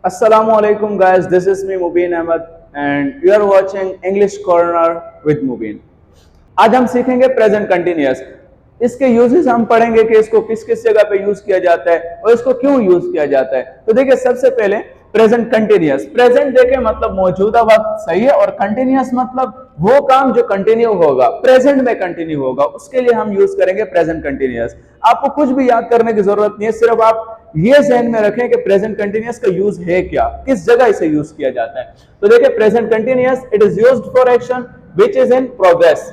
Assalamualaikum guys, this is me Mubin Ahmed and you are watching English Corner with Mubin। आज हम सीखेंगे present continuous. इसके uses हम पढ़ेंगे कि इसको किस किस जगह पे यूज किया जाता है और इसको क्यों यूज किया जाता है। तो देखिए सबसे पहले प्रेजेंट कंटिन्यूअस। प्रेजेंट देखे मतलब मौजूदा वक्त, सही है, और कंटिन्यूअस मतलब वो काम जो कंटिन्यू होगा, प्रेजेंट में कंटिन्यू होगा, उसके लिए हम यूज करेंगे प्रेजेंट कंटिन्यूअस। आपको कुछ भी याद करने की जरूरत नहीं है, सिर्फ आप ये ध्यान में रखें कि प्रेजेंट कंटिन्यूअस का यूज है क्या, किस जगह इसे यूज किया जाता है। तो देखिए present continuous, it is used for action which is in progress.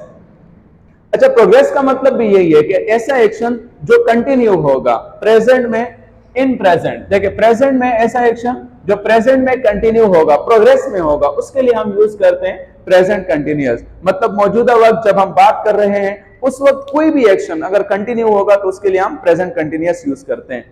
अच्छा, प्रोग्रेस का मतलब भी यही है कि ऐसा एक्शन जो कंटिन्यू होगा प्रेजेंट में, इन प्रेजेंट। देखिए प्रेजेंट में ऐसा एक्शन जो प्रेजेंट में कंटिन्यू होगा, प्रोग्रेस में होगा, उसके लिए हम यूज करते हैं प्रेजेंट कंटिन्यूअस। मतलब मौजूदा वक्त जब हम बात कर रहे हैं उस वक्त कोई भी एक्शन अगर कंटिन्यू होगा तो उसके लिए हम प्रेजेंट कंटिन्यूअस यूज करते हैं।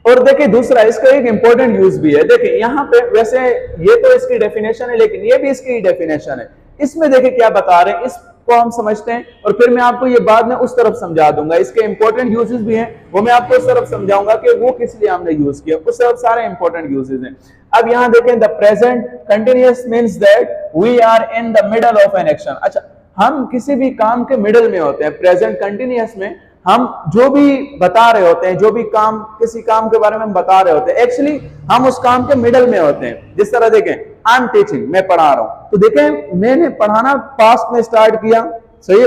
और देखिए दूसरा, इसका एक इंपॉर्टेंट यूज भी है। देखिए यहाँ पे वैसे ये तो इसकी डेफिनेशन है, लेकिन ये भी इसकी डेफिनेशन है। इसमें देखिए क्या बता रहे हैं, इसको हम समझते हैं और फिर मैं आपको ये बाद में उस तरफ समझा दूंगा। इसके इंपॉर्टेंट यूजेस भी हैं, वो मैं आपको उस तरफ समझाऊंगा कि वो किस लिए हमने यूज किया, उस तरफ सारे इंपॉर्टेंट यूजेस हैं। अब यहाँ देखें, the present continuous means that we are in the middle of an action. अच्छा, हम किसी भी काम के मिडल में होते हैं। प्रेजेंट कंटिन्यूअस में हम जो भी बता रहे होते हैं, जो भी काम, किसी काम के बारे में हम बता रहे होते हैं, एक्चुअली हम उस काम के मिडल में होते हैं। जिस तरह देखें, आई एम टीचिंग, मैं पढ़ा रहा हूं, तो देखें मैंने पढ़ाना पास्ट में स्टार्ट किया, सही,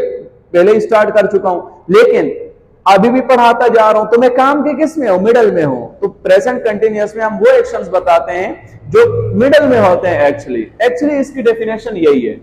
पहले ही स्टार्ट कर चुका हूं, लेकिन अभी भी पढ़ाता जा रहा हूं, तो मैं काम के किस में हूं, मिडल में हूं। तो प्रेजेंट कंटिन्यूअस में हम वो एक्शंस बताते हैं जो मिडल में होते हैं। एक्चुअली इसकी डेफिनेशन यही है।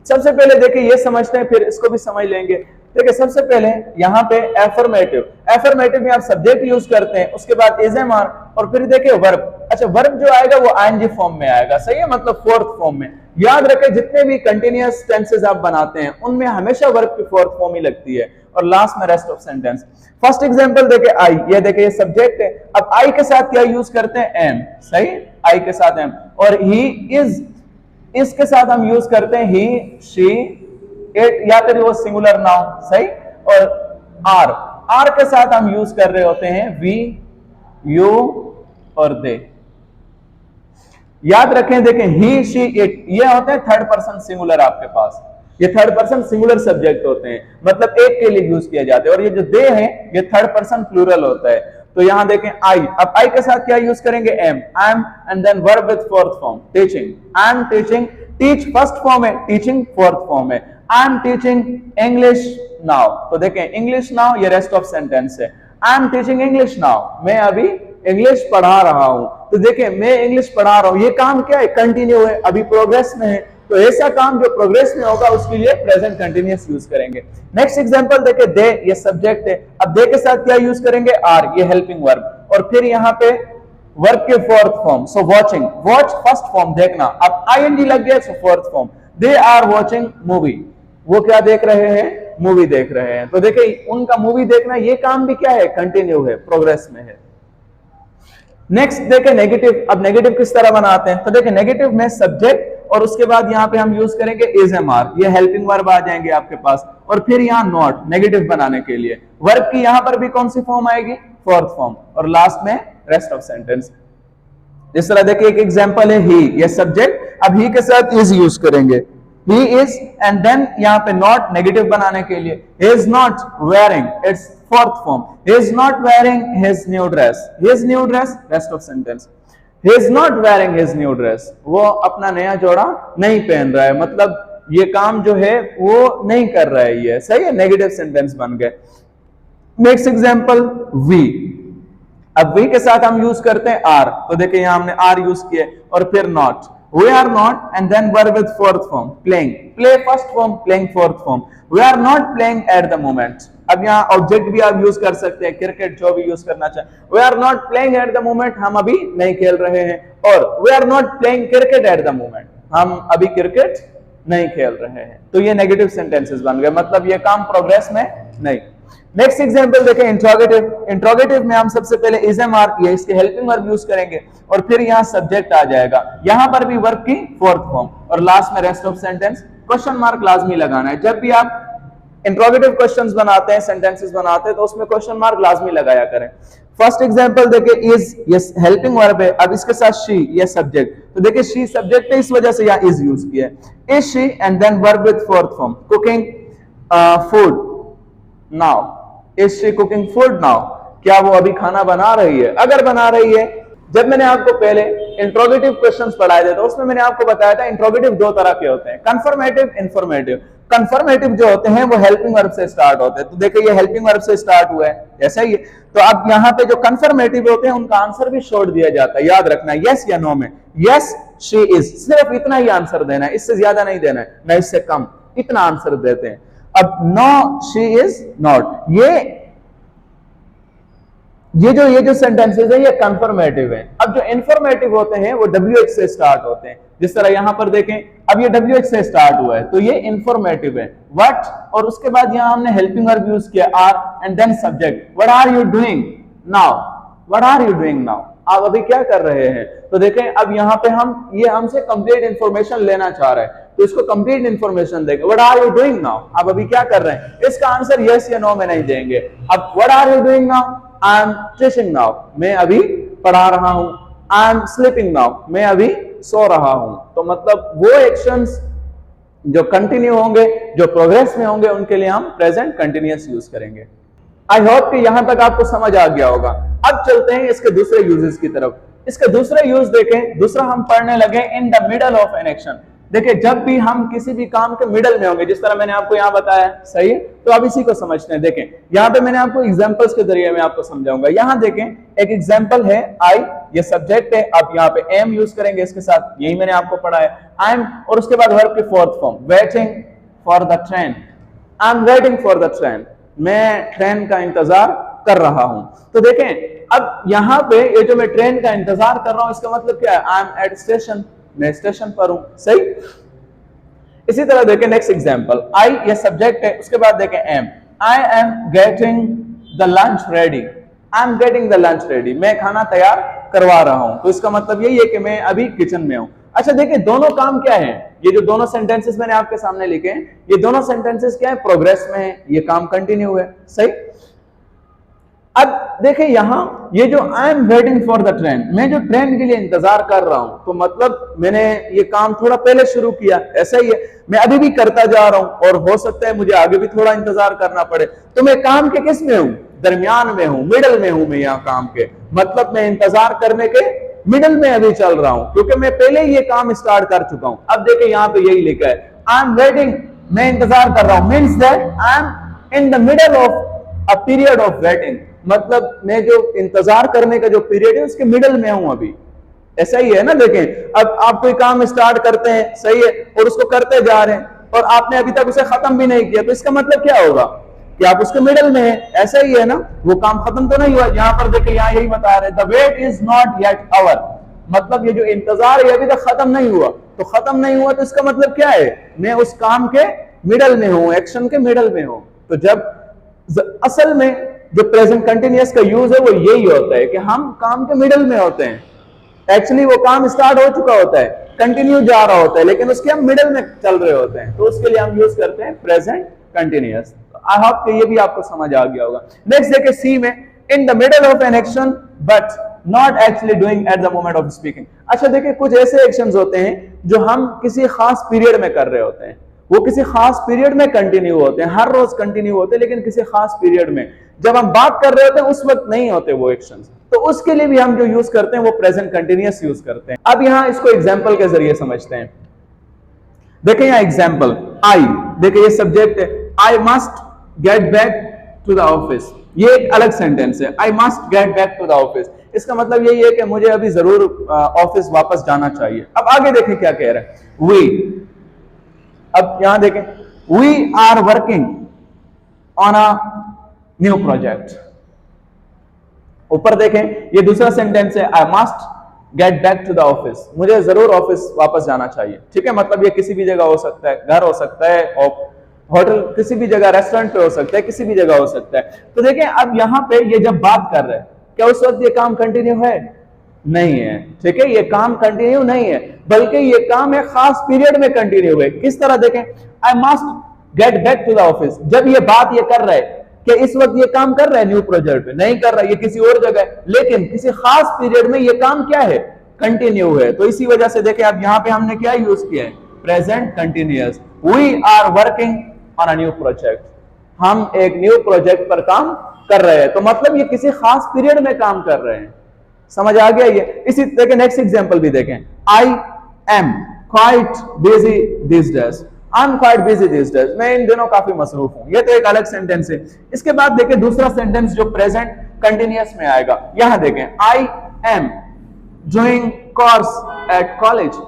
सबसे पहले देखिए ये समझते हैं, फिर इसको भी समझ लेंगे। देखिए सबसे पहले यहाँ पे एफर्मेटिव में आप सब्जेक्ट यूज करते हैं, उसके बाद इज एम आर, और फिर देखिए वर्ब। अच्छा, वर्ब जो आएगा वो आईएनजी फॉर्म में आएगा, सही है, मतलब फोर्थ फॉर्म में। याद रखें जितने भी कंटिन्यूअस टेंसेस आप बनाते हैं उनमें हमेशा वर्ब की फोर्थ फॉर्म ही लगती है, और लास्ट में rest of sentence. First example देखिए आई, ये देखिए ये सब्जेक्ट है। अब आई के साथ क्या यूज करते हैं, एम, सही, आई के साथ एम। और ही इज, इसके साथ हम यूज करते हैं ही, शी, इट, या फिर वो सिंगुलर नाउन, सही। और आर के साथ हम यूज कर रहे होते हैं वी, यू और दे। याद रखें, देखें ही, शी, इट, ये होते हैं थर्ड पर्सन सिंगुलर आपके पास। ये थर्ड पर्सन सिंगुलर सब्जेक्ट होते हैं, मतलब एक के लिए यूज किया जाता है। और ये जो दे है ये थर्ड पर्सन प्लूरल होता है। तो यहां देखें आई, अब आई के साथ क्या यूज करेंगे, am, I am, and then verb with fourth form, teaching, I am teaching. Teach first form है, टीचिंग फोर्थ फॉर्म है। I am teaching English now, तो देखें इंग्लिश नाउ ये रेस्ट ऑफ सेंटेंस है। I am teaching English now, मैं अभी English पढ़ा रहा हूं। तो देखें मैं इंग्लिश पढ़ा रहा हूं, ये काम क्या है, कंटिन्यू है, अभी प्रोग्रेस में है। तो ऐसा काम जो प्रोग्रेस में होगा उसके लिए प्रेजेंट कंटिन्यूअस यूज करेंगे। नेक्स्ट एग्जांपल देखिए, दे, ये सब्जेक्ट है। अब दे के साथ क्या यूज करेंगे, आर, ये हेल्पिंग वर्ब, और फिर यहाँ पे वर्ब के fourth form, so watching, watch first form, देखना। अब आईएनजी लग गया, so fourth form. They are watching movie, वो क्या देख रहे हैं, मूवी देख रहे हैं। तो देखिए उनका मूवी देखना, ये काम भी क्या है, कंटिन्यू है, प्रोग्रेस में है। नेक्स्ट देखें नेगेटिव। अब नेगेटिव किस तरह बनाते हैं, तो देखिए नेगेटिव में सब्जेक्ट और उसके बाद यहाँ पे हम यूज करेंगे इज एम आर, ये हेल्पिंग वर्ब आ जाएंगे आपके पास, और फिर यहाँ नॉट, नेगेटिव बनाने के लिए वर्ब की यहाँ पर भी कौन सी फॉर्म आएगी, फोर्थ फॉर्म, और लास्ट में रेस्ट ऑफ सेंटेंस। इस तरह देखिए एक एग्जांपल है ही, ये सब्जेक्ट, अब ही के साथ इज यूज करेंगे, he is, and then यहाँ पे not नेगेटिव बनाने के लिए he is not wearing, it's fourth form, he is not wearing his new dress, his new dress, rest of sentence, he is not wearing his new dress, वो अपना नया जोड़ा नहीं पहन रहा है, मतलब ये काम जो है वो नहीं कर रहा है, ये सही है, नेगेटिव सेंटेंस बन गए। नेक्स्ट एग्जांपल we, अब we के साथ हम यूज करते हैं आर, तो देखिए यहाँ हमने आर यूज किया, और फिर not, we are not, and then verb with fourth form, playing, play first form, playing fourth form, we are not playing at the moment। अब यहाँ ऑब्जेक्ट भी आप यूज कर सकते हैं, क्रिकेट जो भी यूज करना चाहे, we are not playing at the moment, हम अभी नहीं खेल रहे हैं, और we are not playing cricket at the moment, हम अभी क्रिकेट नहीं खेल रहे हैं। तो ये नेगेटिव सेंटेंसेस बन गए, मतलब ये काम प्रोग्रेस में नहीं। नेक्स्ट एग्जांपल देखें इंट्रोगेटिव। इंट्रोगेटिव में हम सबसे पहले इज एम आर, ये इसके हेल्पिंग वर्ब यूज करेंगे, और फिर यहाँ सब्जेक्ट आ जाएगा, यहाँ पर भी वर्ब की फोर्थ फॉर्म, और लास्ट में rest of sentence. Question mark लाजमी लगाना है, जब भी आप इंट्रोगेटिव क्वेश्चंस बनाते हैं, सेंटेंसेस बनाते हैं, तो उसमें क्वेश्चन मार्क लाजमी लगाया करें। फर्स्ट एग्जांपल देखिए, इज, ये हेल्पिंग वर्ब है, अब इसके साथ शी, ये सब्जेक्ट, तो देखिए शी सब्जेक्ट है, इस वजह से यहाँ इज यूज किया है। Is she and then verb with fourth form, cooking food now, is she cooking food now, क्या वो अभी खाना बना रही है? अगर बना रही है, जब मैंने आपको पहले इंट्रोगेटिव क्वेश्चंस पढ़ाए थे तो उसमें मैंने आपको बताया था इंट्रोगेटिव दो तरह के होते हैं, कंफर्मेटिव, इंफॉर्मेटिव। कंफर्मेटिव जो होते हैं वो हेल्पिंग वर्ब से स्टार्ट होते हैं, तो देखिए ये हेल्पिंग वर्ब से स्टार्ट हुआ है, ऐसा ही है। तो अब यहाँ पे जो कंफर्मेटिव होते हैं उनका आंसर भी छोड़ दिया जाता है, याद रखना, यस या नो में, यस शी इज, सिर्फ इतना ही आंसर देना है, इससे ज्यादा नहीं देना है, न इससे कम, इतना आंसर देते हैं। अब नो शी इज नॉट, ये जो सेंटेंसेस है ये कंफर्मेटिव है। अब जो इंफॉर्मेटिव होते हैं वो WH से स्टार्ट होते हैं, जिस तरह यहां पर देखें, अब ये WH से स्टार्ट हुआ है तो ये इंफॉर्मेटिव है। व्हाट, और उसके बाद यहां हमने हेल्पिंग वर्ब यूज किया are and then subject, what are you doing now, what are you doing now, आप अभी क्या कर रहे हैं? तो देखें अब यहाँ पे ये हमसे कंप्लीट इंफॉर्मेशन लेना चाह रहे हैं, तो इसको कंप्लीट इंफॉर्मेशन देंगे, what are you doing now, आप अभी क्या कर रहे हैं? इसका आंसर यस या नो में नहीं देंगे। अब what are you doing now, I am teaching now, मैं अभी पढ़ा रहा हूं, आई एम स्लीपिंग नाउ, मैं अभी सो रहा हूं। तो मतलब वो एक्शंस जो कंटिन्यू होंगे, जो प्रोग्रेस में होंगे, उनके लिए हम प्रेजेंट कंटिन्यूअस यूज करेंगे। आई होप कि यहां तक आपको समझ आ गया होगा। अब चलते हैं इसके दूसरे यूजेस की तरफ। इसके दूसरे यूज देखें, दूसरा हम पढ़ने लगे इन the middle of an action. देखिए जब भी हम किसी भी काम के मिडल में होंगे, जिस तरह मैंने आपको यहाँ बताया, सही है, तो अब इसी को समझते हैं। देखें यहाँ पे मैंने आपको एग्जांपल्स के जरिए मैं आपको समझाऊंगा। यहाँ देखें एक एग्जांपल है आई, ये सब्जेक्ट है, आप यहाँ पे एम यूज करेंगे इसके साथ, यही मैंने आपको पढ़ाया, आई एम, और उसके बाद वर्ब की fourth form, waiting for the train, I am waiting for the train, मैं ट्रेन का इंतजार कर रहा हूं। तो देखें अब यहाँ पे ये जो मैं ट्रेन का इंतजार कर रहा हूं, इसका मतलब क्या है? आई एम एट स्टेशन, मैं स्टेशन पर हूं, सही। इसी तरह देखें नेक्स्ट एग्जांपल, आई ये सब्जेक्ट है, उसके बाद देखें am, I am getting the lunch ready, I am getting the lunch ready, मैं खाना तैयार करवा रहा हूं। तो इसका मतलब यही है कि मैं अभी किचन में हूं। अच्छा देखिए दोनों काम क्या है, ये जो दोनों सेंटेंसेस मैंने आपके सामने लिखे हैं, ये दोनों सेंटेंसेस क्या है? प्रोग्रेस में है, ये काम कंटिन्यू है, सही। अब देखिए यहां ये जो I am waiting for the train, मैं जो ट्रेन के लिए इंतजार कर रहा हूं, तो मतलब मैंने ये काम थोड़ा पहले शुरू किया, ऐसा ही है, मैं अभी भी करता जा रहा हूं और हो सकता है मुझे आगे भी थोड़ा इंतजार करना पड़े। तो मैं काम के किस में हूं? दरमियान में हूं, मिडल में हूं मैं यहाँ काम के, मतलब मैं इंतजार करने के मिडल में अभी चल रहा हूं, क्योंकि मैं पहले ही ये काम स्टार्ट कर चुका हूं। अब देखिए यहाँ पे यही लिखा है, आई एम वेटिंग, मैं इंतजार कर रहा हूं, means that I am in the middle of a period of waiting, मतलब मैं जो इंतजार करने का जो पीरियड है उसके मिडल में हूं अभी, ऐसा ही है ना। देखें अब आप कोई काम स्टार्ट करते हैं, सही है, और उसको करते जा रहे हैं और आपने अभी तक उसे खत्म भी नहीं किया, तो इसका मतलब क्या होगा कि आप उसके मिडल में हैं, ऐसा ही है ना। वो काम खत्म तो नहीं हुआ, यहाँ पर देखिए यहाँ यही बता रहे हैं, the wait is not yet over, मतलब ये जो इंतजार है अभी तक खत्म नहीं हुआ। तो खत्म नहीं हुआ तो इसका मतलब क्या है? मैं उस काम के मिडल में हूं, एक्शन के मिडल में हूं। तो जब असल में जो प्रेजेंट कंटिन्यूअस का यूज है वो यही होता है कि हम काम के मिडल में होते हैं, एक्चुअली वो काम स्टार्ट हो चुका होता है, कंटिन्यू जा रहा होता है, लेकिन उसके हम मिडल में चल रहे होते हैं, तो उसके लिए हम यूज करते हैं प्रेजेंट कंटिन्यूअस। आई होप कि ये भी आपको समझ आ गया होगा। नेक्स्ट देखिए सी में, इन the middle of an action but not actually doing at the moment of speaking. अच्छा देखिए कुछ ऐसे एक्शंस होते हैं जो हम किसी खास पीरियड में कर रहे होते हैं, वो किसी खास पीरियड में कंटिन्यू होते हैं, हर रोज कंटिन्यू होते हैं, लेकिन किसी खास पीरियड में जब हम बात कर रहे होते हैं उस वक्त नहीं होते वो एक्शंस, तो उसके लिए भी हम जो यूज करते हैं वो प्रेजेंट कंटिन्यूअस यूज करते हैं। अब यहां इसको एग्जांपल के जरिए समझते हैं। देखिए यहां एग्जांपल आई, देखिए ये सब्जेक्ट है, I must get back to the office, ये एक अलग सेंटेंस है, I must get back to the office, इसका मतलब यही है कि मुझे अभी जरूर ऑफिस वापस जाना चाहिए। अब आगे देखें क्या कह रहे हैं, वी, अब यहां देखें, we are working on a new project. ऊपर देखें ये दूसरा सेंटेंस है, I must get back to the office, मुझे जरूर ऑफिस वापस जाना चाहिए, ठीक है। मतलब ये किसी भी जगह हो सकता है, घर हो सकता है, होटल, किसी भी जगह, रेस्टोरेंट पे हो सकता है, किसी भी जगह हो सकता है। तो देखें अब यहां पे ये जब बात कर रहे हैं, क्या उस वक्त ये काम कंटिन्यू है? नहीं है, ठीक है, ये काम कंटिन्यू नहीं है, बल्कि ये काम एक खास पीरियड में कंटिन्यू है। किस तरह देखें, I must get back to the office. जब ये बात ये कर रहा है कि इस वक्त ये काम कर रहा है न्यू प्रोजेक्ट पे, नहीं कर रहा, ये किसी और जगह है, लेकिन किसी खास पीरियड में ये काम क्या है, कंटिन्यू है। तो इसी वजह से देखें अब यहां पे हमने क्या यूज किया है, present continuous. We are working on a new project, हम एक न्यू प्रोजेक्ट पर काम कर रहे हैं। तो मतलब ये किसी खास पीरियड में काम कर रहे हैं। समझ आ गया ये? इसी देखें नेक्स्ट एग्जांपल भी देखें, I am quite busy this days, I am quite busy this days, मैं इन दिनों काफी मसरूफ हूं। ये तो एक अलग सेंटेंस है। इसके बाद देखें दूसरा सेंटेंस जो प्रेजेंट कंटिन्यूअस में आएगा, यहां देखें, I am doing course at college.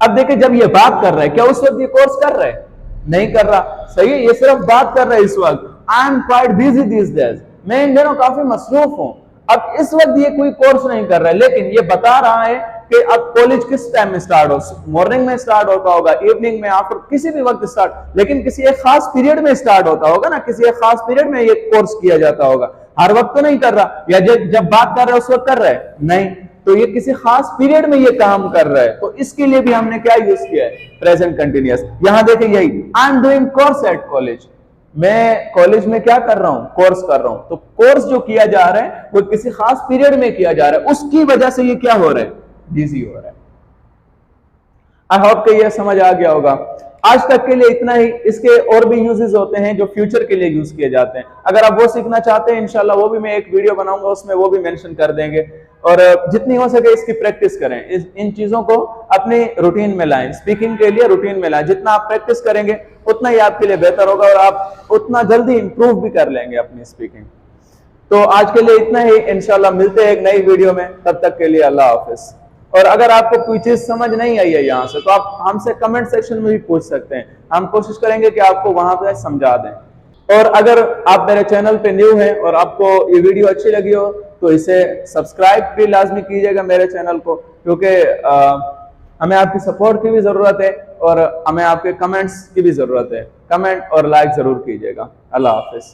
अब देखें जब ये बात कर रहा है, क्या उस वक्त ये कोर्स कर रहा है, नहीं कर रहा, सही है, ये सिर्फ बात कर रहा है इस वक्त, I am quite busy this days, मैं इन दिनों काफी मसरूफ हूं। अब इस वक्त ये कोई कोर्स नहीं कर रहा है, लेकिन ये बता रहा है कि अब कॉलेज किस टाइम में स्टार्ट हो, मॉर्निंग में स्टार्ट होता होगा, इवनिंग में, आफ्टर, किसी भी वक्त स्टार्ट, लेकिन किसी एक खास पीरियड में स्टार्ट होता होगा ना, किसी एक खास पीरियड में ये कोर्स किया जाता होगा, हर वक्त तो नहीं कर रहा, या जब बात कर रहा है उस वक्त कर रहा है, नहीं, तो ये किसी खास पीरियड में ये काम कर रहा है। तो इसके लिए भी हमने क्या यूज किया है, प्रेजेंट कंटिन्यूअस। यहां देखें यही, I am doing course at college, मैं कॉलेज में क्या कर रहा हूं, कोर्स कर रहा हूं। तो कोर्स जो किया जा रहा है वो किसी खास पीरियड में किया जा रहा है, उसकी वजह से ये क्या हो रहा है, बिजी हो रहा है। आई होप कि ये समझ आ गया होगा। आज तक के लिए इतना ही। इसके और भी यूजेस होते हैं जो फ्यूचर के लिए यूज किए जाते हैं। अगर आप वो सीखना चाहते हैं इंशाल्लाह वो भी मैं एक वीडियो बनाऊंगा, उसमें वो भी मेंशन कर देंगे। और जितनी हो सके इसकी प्रैक्टिस करें, इन चीजों को अपनी रूटीन में लाएं, स्पीकिंग के लिए रूटीन में लाएं। जितना आप प्रैक्टिस करेंगे उतना ही आपके लिए बेहतर होगा और आप उतना जल्दी इंप्रूव भी कर लेंगे अपनी स्पीकिंग। तो आज के लिए इतना ही, इंशाल्लाह मिलते हैं एक नई वीडियो में। तब तक के लिए अल्लाह हाफिज। और अगर आपको कोई चीज समझ नहीं आई है यहाँ से, तो आप हमसे कमेंट सेक्शन में भी पूछ सकते हैं, हम कोशिश करेंगे कि आपको वहां पे समझा दें। और अगर आप मेरे चैनल पे न्यू हैं और आपको ये वीडियो अच्छी लगी हो तो इसे सब्सक्राइब भी लाजमी कीजिएगा मेरे चैनल को, क्योंकि हमें आपकी सपोर्ट की भी जरूरत है और हमें आपके कमेंट्स की भी जरूरत है। कमेंट और लाइक जरूर कीजिएगा। अल्लाह हाफिज।